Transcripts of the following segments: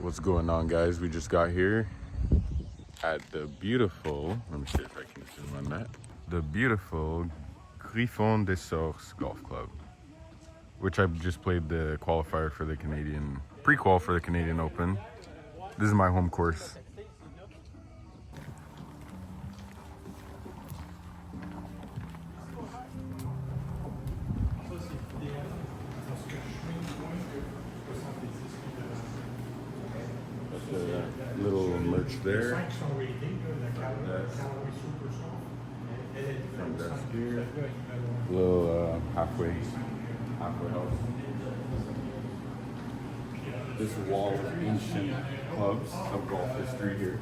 What's going on, guys? We just got here at the beautiful, let me see if I can zoom on that, the beautiful Griffon des Sources Golf Club, which I just played the qualifier for the Canadian, pre-qual for the Canadian Open. This is my home course. Little merch there. Front desk here. Little halfway house. This wall of ancient clubs of golf history here.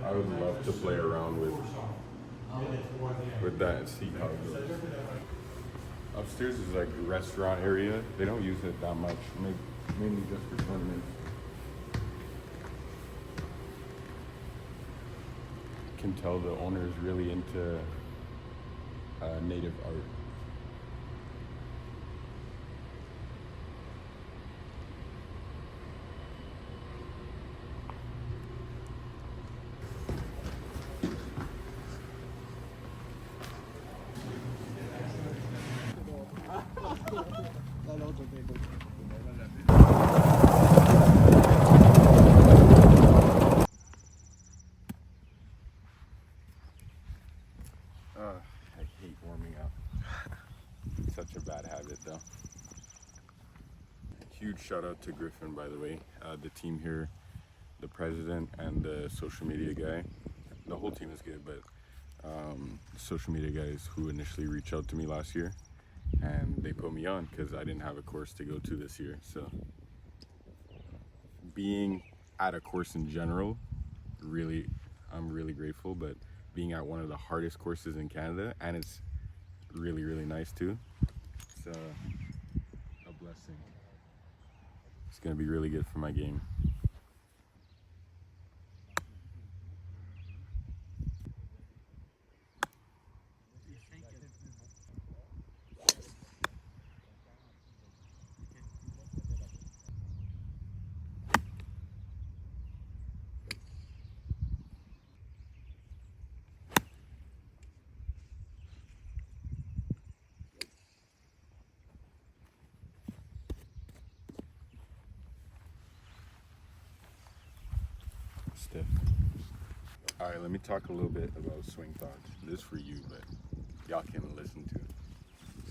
I would love to play around with that and see how it goes. Upstairs is like a restaurant area. They don't use it that much, mainly just for tournaments. Can tell the owner is really into native art. I hate warming up. Such a bad habit, though. Huge shout out to Griffon, by the way. The team here, the president and the social media guy. The whole team is good, but the social media guys who initially reached out to me last year, and they put me on because I didn't have a course to go to this year. So being at a course in general, I'm really grateful, but being at one of the hardest courses in Canada, and it's really, really nice too. It's a blessing. It's gonna be really good for my game. Stiff. All right, let me talk a little bit about swing thoughts. This is for you, but y'all can listen to it.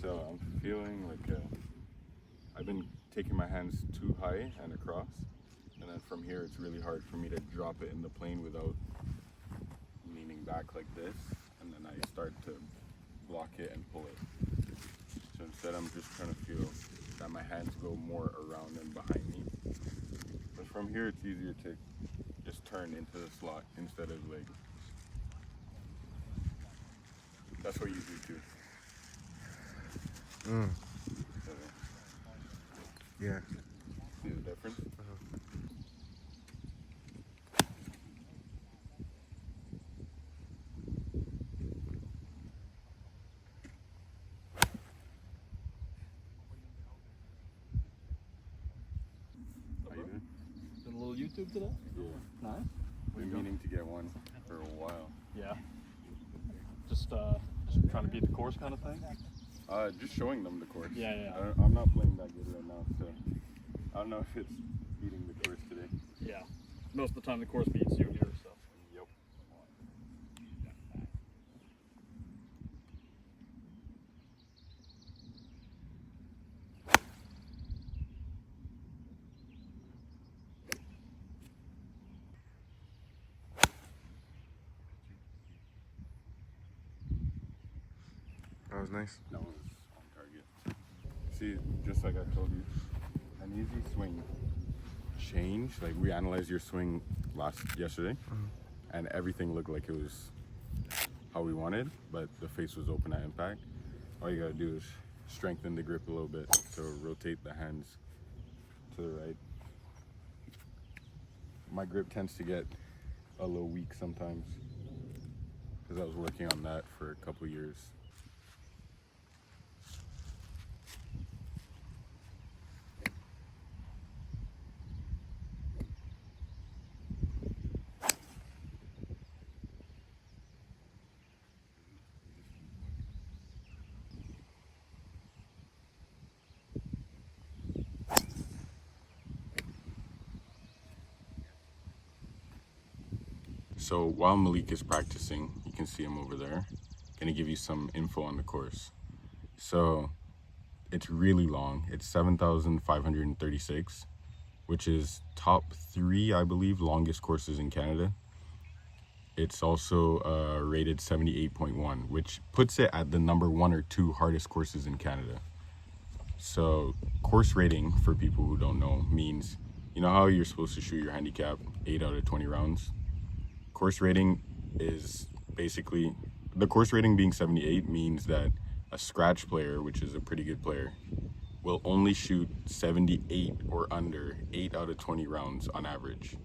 So I'm feeling like I've been taking my hands too high and across, and then from here it's really hard for me to drop it in the plane without leaning back like this, and then I start to block it and pull it. So instead I'm just trying to feel that my hands go more around and behind me. But from here it's easier to just turn into the slot instead of like, that's what you do too. So, Yeah. see the difference? How you doing? Did a little YouTube today? Yeah. Nice. Been meaning to get one for a while. Yeah. Just trying to beat the course kind of thing? Just showing them the course. Yeah. I'm not playing that good right now, so I don't know if it's beating the course today. Yeah. Most of the time the course beats you here, so. Yep. That was nice. That one was on target. See, just like I told you, an easy swing change. Like we analyzed your swing yesterday, and everything looked like it was how we wanted, but the face was open at impact. All you gotta do is strengthen the grip a little bit, so rotate the hands to the right. My grip tends to get a little weak sometimes because I was working on that for a couple years. So while Malik is practicing, you can see him over there, gonna give you some info on the course. So it's really long. It's 7,536, which is top 3, I believe, longest courses in Canada. It's also rated 78.1, which puts it at the number 1 or 2 hardest courses in Canada. So course rating, for people who don't know, means, you know how you're supposed to shoot your handicap 8 out of 20 rounds? Course rating is basically, the course rating being 78 means that a scratch player, which is a pretty good player, will only shoot 78 or under 8 out of 20 rounds on average.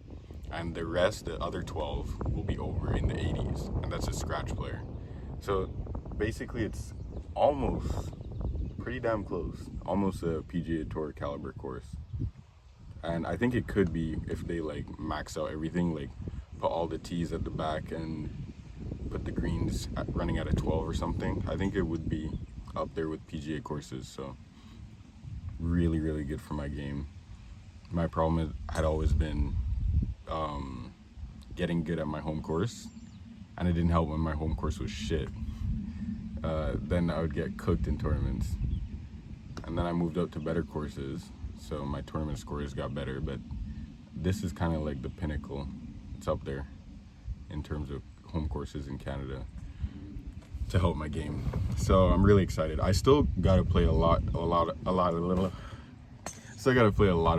And the rest, the other 12, will be over in the 80s, and that's a scratch player. So basically it's almost pretty damn close, almost a PGA Tour caliber course. And I think it could be if they like max out everything, like put all the tees at the back and put the greens running at a 12 or something. I think it would be up there with PGA courses. So really, really good for my game. My problem had always been getting good at my home course, and it didn't help when my home course was shit. Then I would get cooked in tournaments, and then I moved up to better courses, so my tournament scores got better. But this is kind of like the pinnacle. It's up there in terms of home courses in Canada to help my game. So I'm really excited. I still gotta play a lot of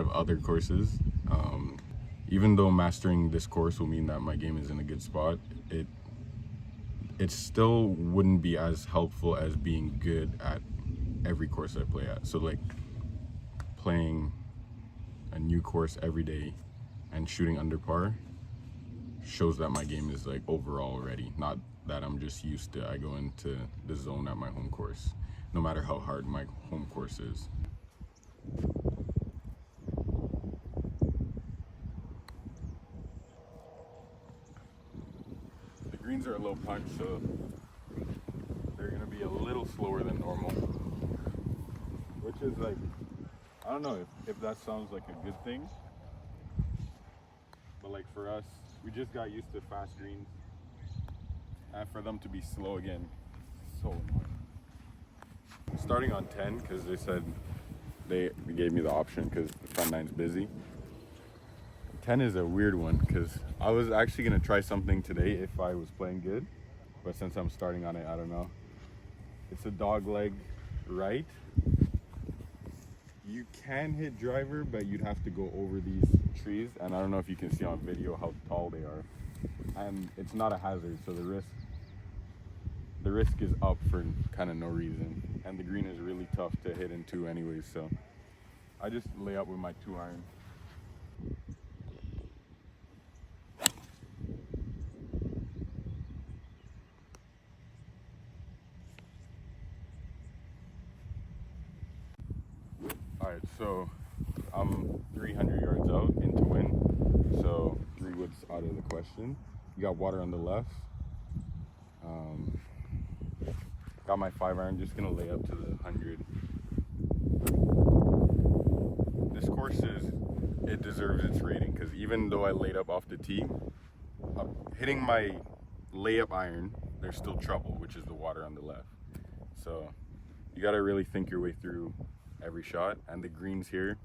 other courses. Even though mastering this course will mean that my game is in a good spot, it still wouldn't be as helpful as being good at every course I play at. So like playing a new course every day and shooting under par shows that my game is like overall ready, not that I'm just used to, I go into the zone at my home course, no matter how hard my home course is. The greens are a low punch, so they're gonna be a little slower than normal, which is like, I don't know if that sounds like a good thing, but like for us, we just got used to fast greens, and for them to be slow again, so annoying. Starting on 10, because they said they gave me the option because the front nine's busy. 10 is a weird one because I was actually gonna try something today if I was playing good, but since I'm starting on it, I don't know. It's a dog leg right. You can hit driver, but you'd have to go over these trees, and I don't know if you can see on video how tall they are. And it's not a hazard, so the risk is up for kind of no reason. And the green is really tough to hit into anyways, so I just lay up with my 2-iron. Alright, so I'm 300 yards out into wind, so 3 wood's out of the question. You got water on the left. Got my 5-iron, just gonna lay up to the 100. This course it deserves its rating, because even though I laid up off the tee, hitting my layup iron, there's still trouble, which is the water on the left. So you gotta really think your way through every shot, and the greens here,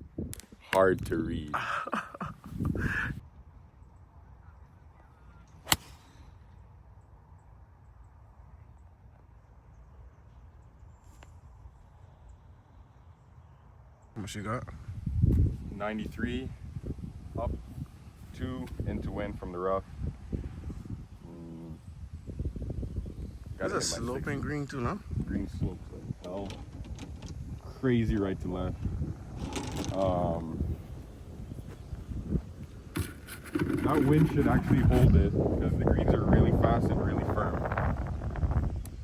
hard to read. How much you got? 93, up 2 into wind from the rough. There's a sloping green too, no? Green slopes like hell. Crazy right to left. That wind should actually hold it because the greens are really fast and really firm.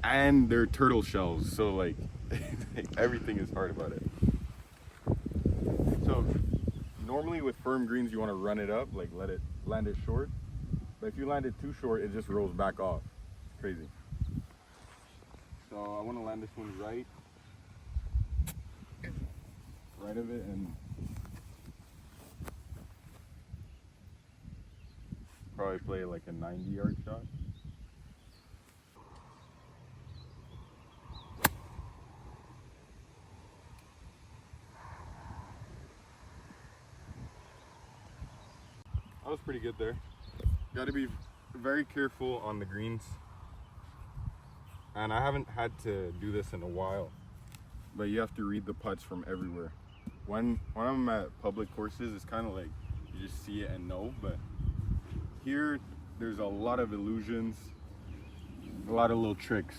And they're turtle shells, so like everything is hard about it. So normally with firm greens you want to run it up, like land it short. But if you land it too short, it just rolls back off. It's crazy. So I want to land this one right of it, and probably probably play like a 90-yard shot. That was pretty good there. Got to be very careful on the greens. And I haven't had to do this in a while, but you have to read the putts from everywhere. When I'm at public courses, it's kind of like you just see it and know, but here there's a lot of illusions, a lot of little tricks.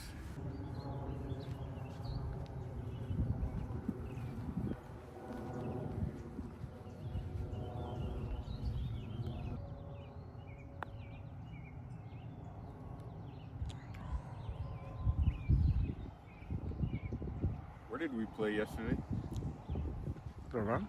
Where did we play yesterday? The run?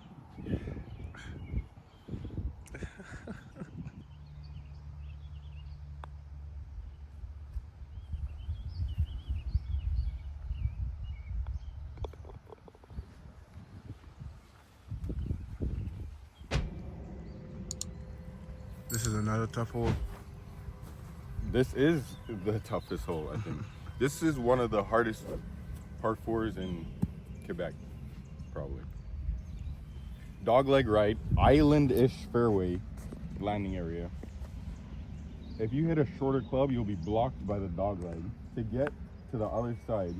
This is another tough hole. This is the toughest hole, I think. This is one of the hardest par fours in Quebec, probably. Dogleg right, island-ish fairway landing area. If you hit a shorter club, you'll be blocked by the dogleg. To get to the other side,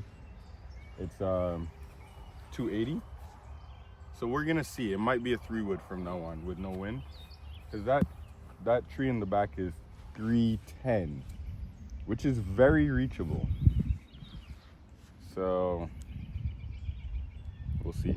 it's 280. So we're gonna see. It might be a 3-wood from now on with no wind, because that tree in the back is 310, which is very reachable. So we'll see.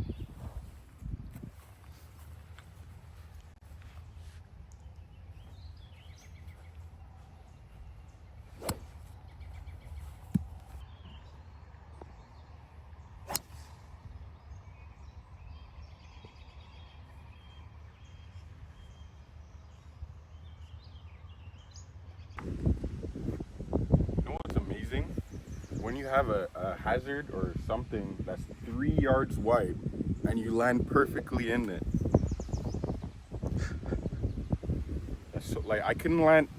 When you have a hazard or something that's 3 yards wide and you land perfectly in it, that's so, like I can land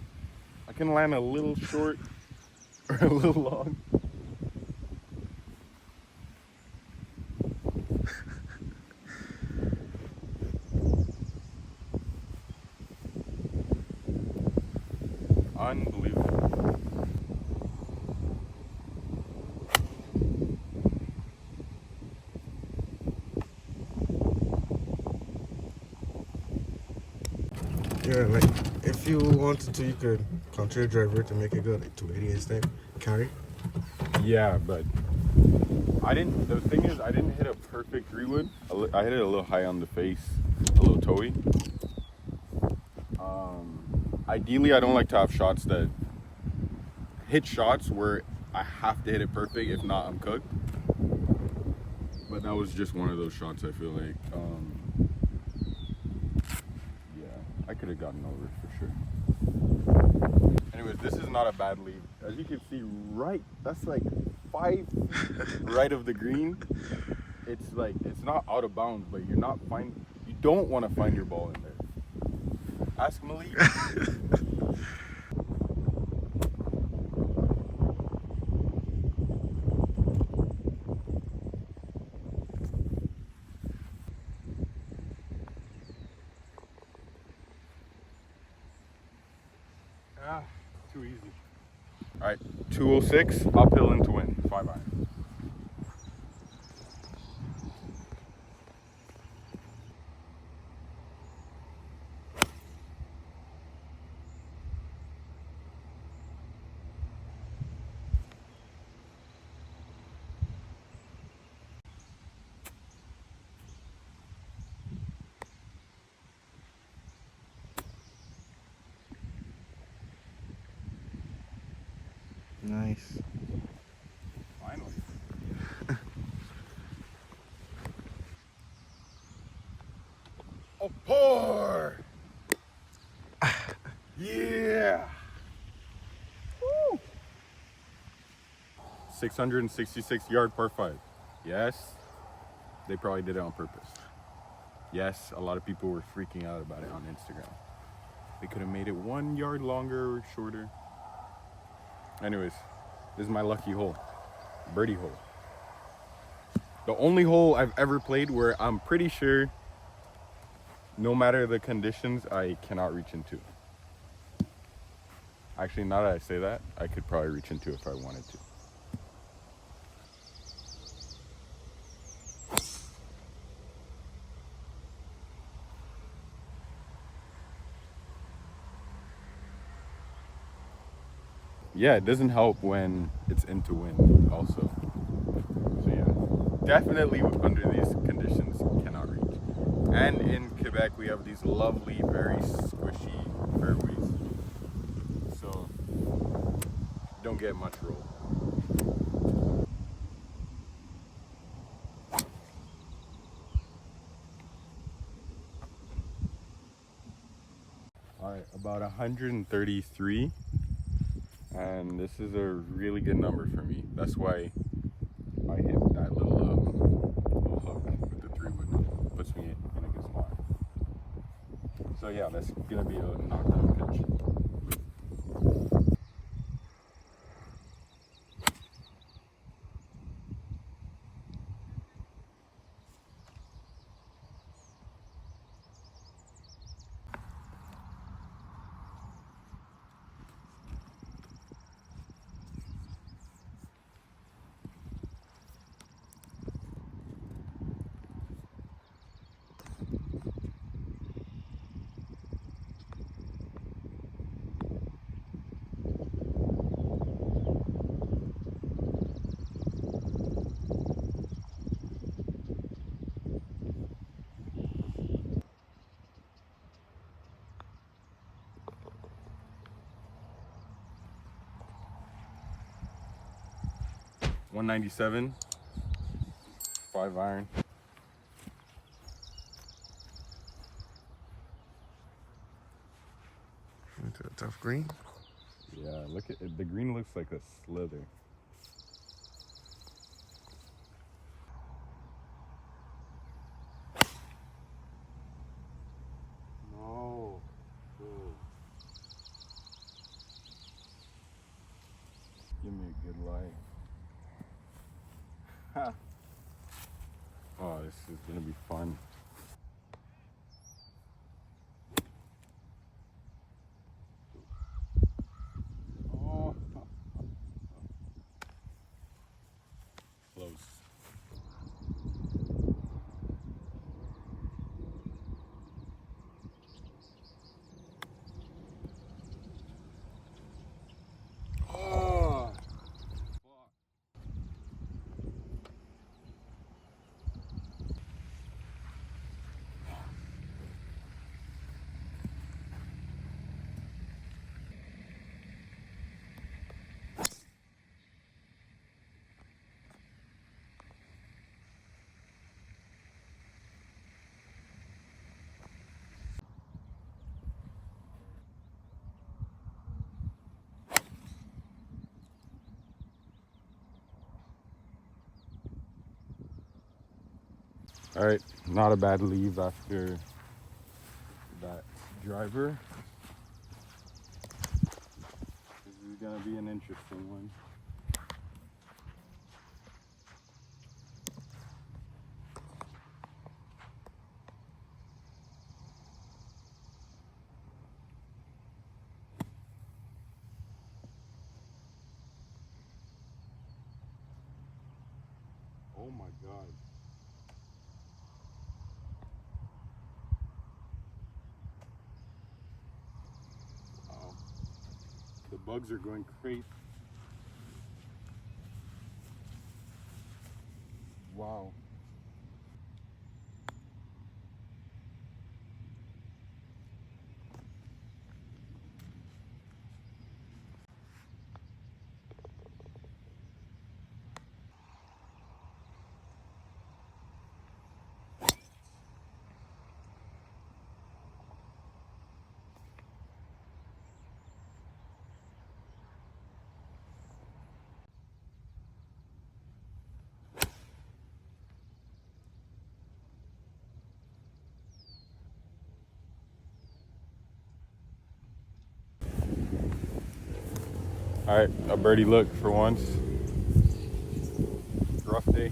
a little short or a little long. Unbelievable. Yeah, like if you wanted to, you could control your driver to make it go like 280 instead. Carry. Yeah, but I didn't. The thing is, I didn't hit a perfect 3-wood. I hit it a little high on the face, a little toey. Ideally, I don't like to have shots that hit shots where I have to hit it perfect. If not, I'm cooked. But that was just one of those shots. I feel like. I could have gotten over it for sure. Anyways, this is not a bad lead. As you can see, right, that's like 5 right of the green. It's like, it's not out of bounds, but you don't want to find your ball in there. Ask Malik. Too easy. All right, 206, uphill into wind, 5 iron. Nice. Finally. Oh, pour! Yeah! Woo! 666-yard par 5. Yes, they probably did it on purpose. Yes, a lot of people were freaking out about it on Instagram. They could have made it 1 yard longer or shorter. Anyways, this is my lucky hole. Birdie hole. The only hole I've ever played where I'm pretty sure, no matter the conditions, I cannot reach into. Actually, now that I say that, I could probably reach into if I wanted to. Yeah, it doesn't help when it's into wind also. So yeah, definitely under these conditions cannot reach. And in Quebec we have these lovely, very squishy fairways. So don't get much roll. Alright, about 133. And this is a really good number for me. That's why I hit that little hook with the 3-wood. Puts me in a good spot. So yeah, that's gonna be a knockout pitch. .197, 5-iron. Into a tough green. Yeah, look at it. The green looks like a slither. No. Give me a good light. Ha. Oh, this is gonna be fun. Oh. Close. Oh. All right, not a bad leave after that driver. This is gonna be an interesting one. Oh my God. Wow. The bugs are going crazy. Wow. All right, a birdie look for once. Rough day.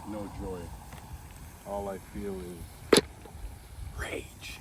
No joy. All I feel is rage.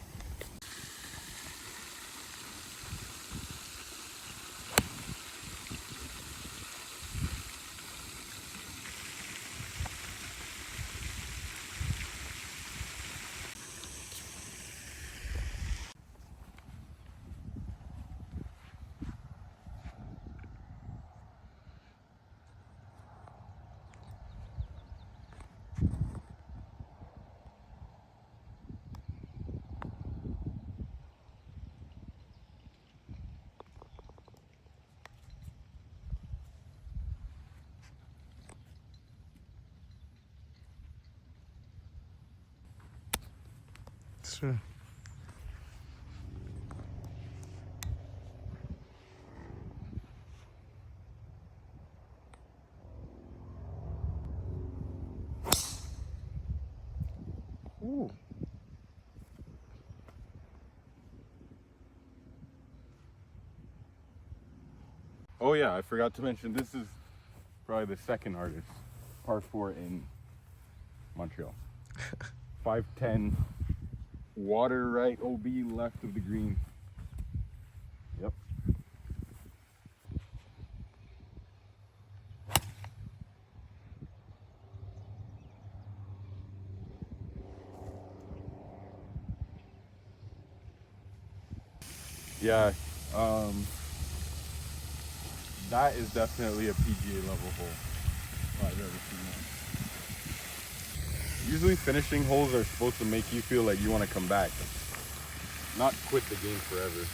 Sure. Ooh. Oh yeah, I forgot to mention this is probably the second hardest par 4 in Montreal. 510, water right, OB left of the green. Yep. Yeah, that is definitely a PGA level hole if I've ever seen that. Usually finishing holes are supposed to make you feel like you want to come back, not quit the game forever.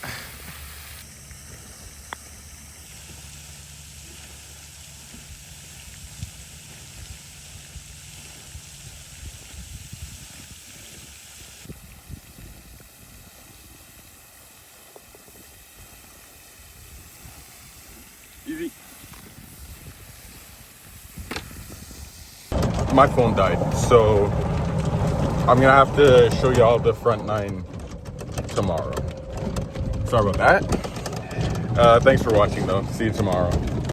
Easy. My phone died, so I'm gonna have to show y'all the front nine tomorrow. Sorry about that. Thanks for watching though. See you tomorrow.